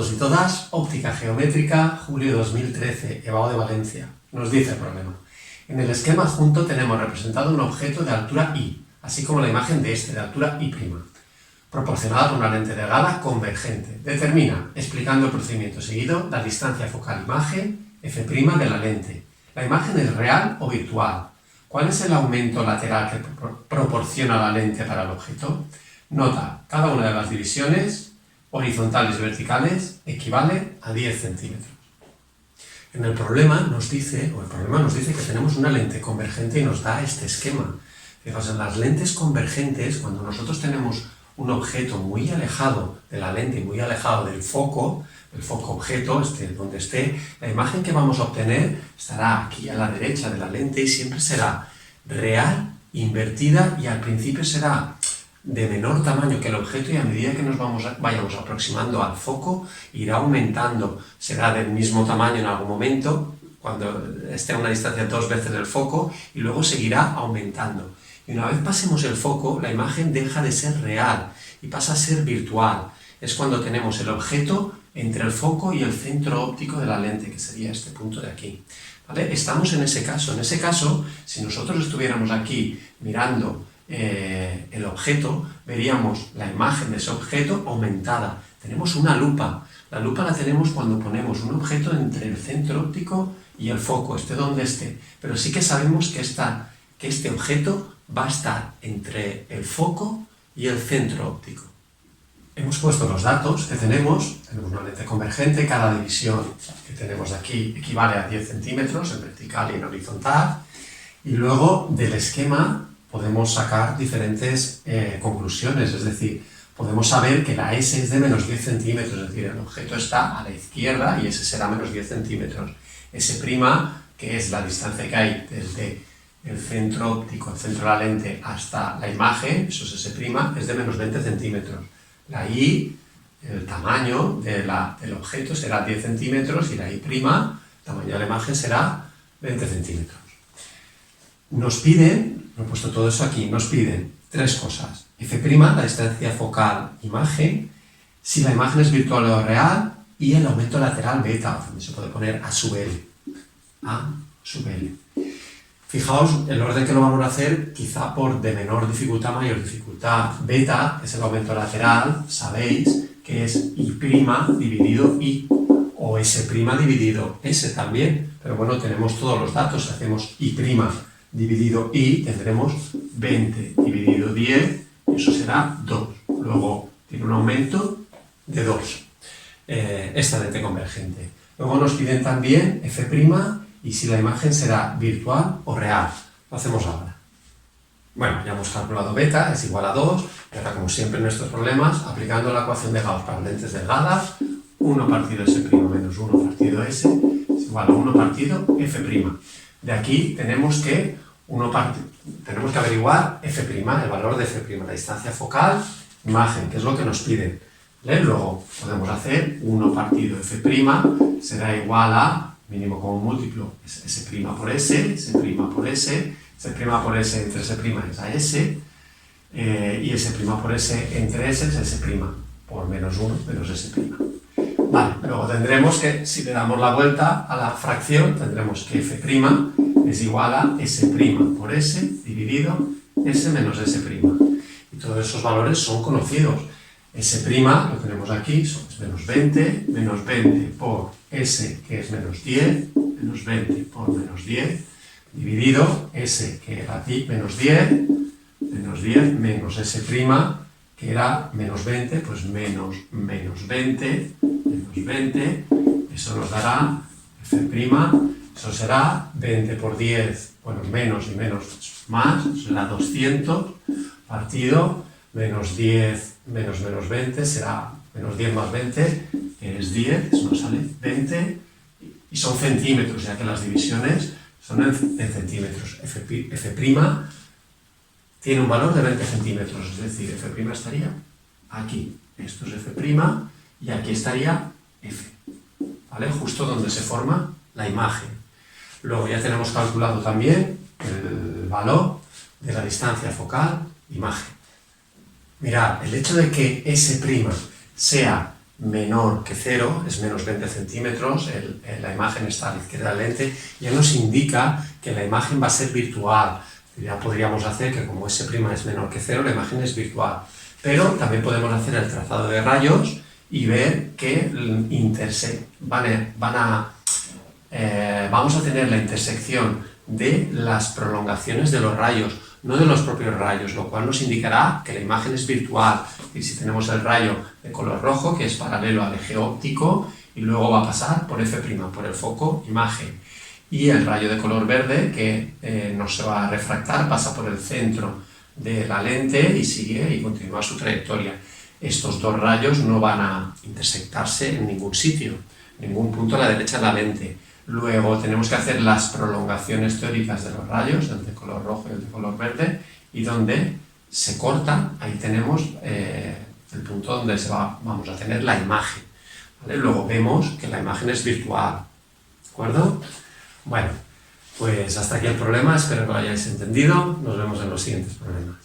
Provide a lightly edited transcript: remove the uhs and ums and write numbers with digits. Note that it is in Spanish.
todos y todas, óptica geométrica, julio 2013, Evao de Valencia. Nos dice el problema. En el esquema adjunto tenemos representado un objeto de altura I, así como la imagen de este, de altura I', proporcionada por una lente delgada convergente. Determina, explicando el procedimiento seguido, la distancia focal-imagen, f' de la lente. La imagen es real o virtual. ¿Cuál es el aumento lateral que proporciona la lente para el objeto? Nota, cada una de las divisiones, horizontales y verticales, equivale a 10 centímetros. En el problema nos dice que tenemos una lente convergente y nos da este esquema. Fijaos, en las lentes convergentes, cuando nosotros tenemos un objeto muy alejado de la lente y muy alejado del foco objeto, donde esté, la imagen que vamos a obtener estará aquí a la derecha de la lente y siempre será real, invertida y al principio será de menor tamaño que el objeto y a medida que nos vayamos aproximando al foco irá aumentando, será del mismo tamaño en algún momento, cuando esté a una distancia 2 veces del foco y luego seguirá aumentando. Y una vez pasemos el foco, la imagen deja de ser real y pasa a ser virtual. Es cuando tenemos el objeto entre el foco y el centro óptico de la lente, que sería este punto de aquí. ¿Vale? Estamos en ese caso. En ese caso, si nosotros estuviéramos aquí mirando el objeto, veríamos la imagen de ese objeto aumentada. Tenemos una lupa. La lupa la tenemos cuando ponemos un objeto entre el centro óptico y el foco, esté donde esté. Pero sí que sabemos que este objeto va a estar entre el foco y el centro óptico. Hemos puesto los datos que tenemos una lente convergente, cada división que tenemos aquí equivale a 10 centímetros en vertical y en horizontal, y luego del esquema podemos sacar diferentes conclusiones, es decir, podemos saber que la S es de menos 10 centímetros, es decir, el objeto está a la izquierda y ese será menos 10 centímetros. S', que es la distancia que hay desde el centro óptico, el centro de la lente, hasta la imagen, eso es S', es de menos 20 centímetros. La I, el tamaño del objeto será 10 centímetros y la I', el tamaño de la imagen será 20 centímetros. Nos piden, he puesto todo eso aquí, nos piden tres cosas. F', la distancia focal-imagen, si la imagen es virtual o real, y el aumento lateral beta, donde se puede poner A sub L. A sub L. Fijaos el orden que lo vamos a hacer, quizá por de menor dificultad a mayor dificultad. Beta, que es el aumento lateral, sabéis que es I' dividido I, o S' dividido S también, pero bueno, tenemos todos los datos. Si hacemos I' dividido I, tendremos 20 dividido 10, y eso será 2. Luego tiene un aumento de 2, esta lente convergente. Luego nos piden también F', y si la imagen será virtual o real. Lo hacemos ahora. Bueno, ya hemos calculado beta, es igual a 2, y ahora, como siempre en nuestros problemas, aplicando la ecuación de Gauss para lentes delgadas, 1 partido S' menos 1 partido S es igual a 1 partido F'. De aquí tenemos que averiguar F', el valor de F', la distancia focal, imagen, que es lo que nos piden. Luego podemos hacer 1 partido F' será igual a mínimo común múltiplo es S' por S, S' por S, S' por S entre S' es a S, y S' por S entre S es S' por menos 1 menos S'. Vale, luego tendremos que, si le damos la vuelta a la fracción, tendremos que F' es igual a S' por S dividido S menos S'. Y todos esos valores son conocidos. S' lo tenemos aquí, es menos 20 por S, que es menos 10, menos 20 por menos 10, dividido S, que era aquí, menos 10, menos S', que era menos 20, pues menos 20, eso nos dará F', eso será 20 por 10, bueno, menos y menos más, eso será 200, partido, menos 10 menos 20 será menos 10 más 20, que es 10, eso nos sale 20, y son centímetros, ya que las divisiones son en centímetros. F' tiene un valor de 20 centímetros, es decir, F' estaría aquí, esto es F', y aquí estaría F, ¿vale? Justo donde se forma la imagen. Luego ya tenemos calculado también el valor de la distancia focal-imagen. Mirad, el hecho de que S' sea menor que 0, es menos 20 centímetros, la imagen está a la izquierda del lente, ya nos indica que la imagen va a ser virtual. Ya podríamos hacer que como S' es menor que 0, la imagen es virtual. Pero también podemos hacer el trazado de rayos y ver que vamos a tener la intersección de las prolongaciones de los rayos, no de los propios rayos, lo cual nos indicará que la imagen es virtual. Y si tenemos el rayo de color rojo, que es paralelo al eje óptico, y luego va a pasar por F', por el foco imagen. Y el rayo de color verde, que no se va a refractar, pasa por el centro de la lente y sigue y continúa su trayectoria. Estos dos rayos no van a intersectarse en ningún sitio, en ningún punto a la derecha de la lente. Luego tenemos que hacer las prolongaciones teóricas de los rayos, el de color rojo y el de color verde, y donde se corta, ahí tenemos el punto donde vamos a tener la imagen, ¿vale? Luego vemos que la imagen es virtual, ¿de acuerdo? Bueno, pues hasta aquí el problema, espero que lo hayáis entendido, nos vemos en los siguientes problemas.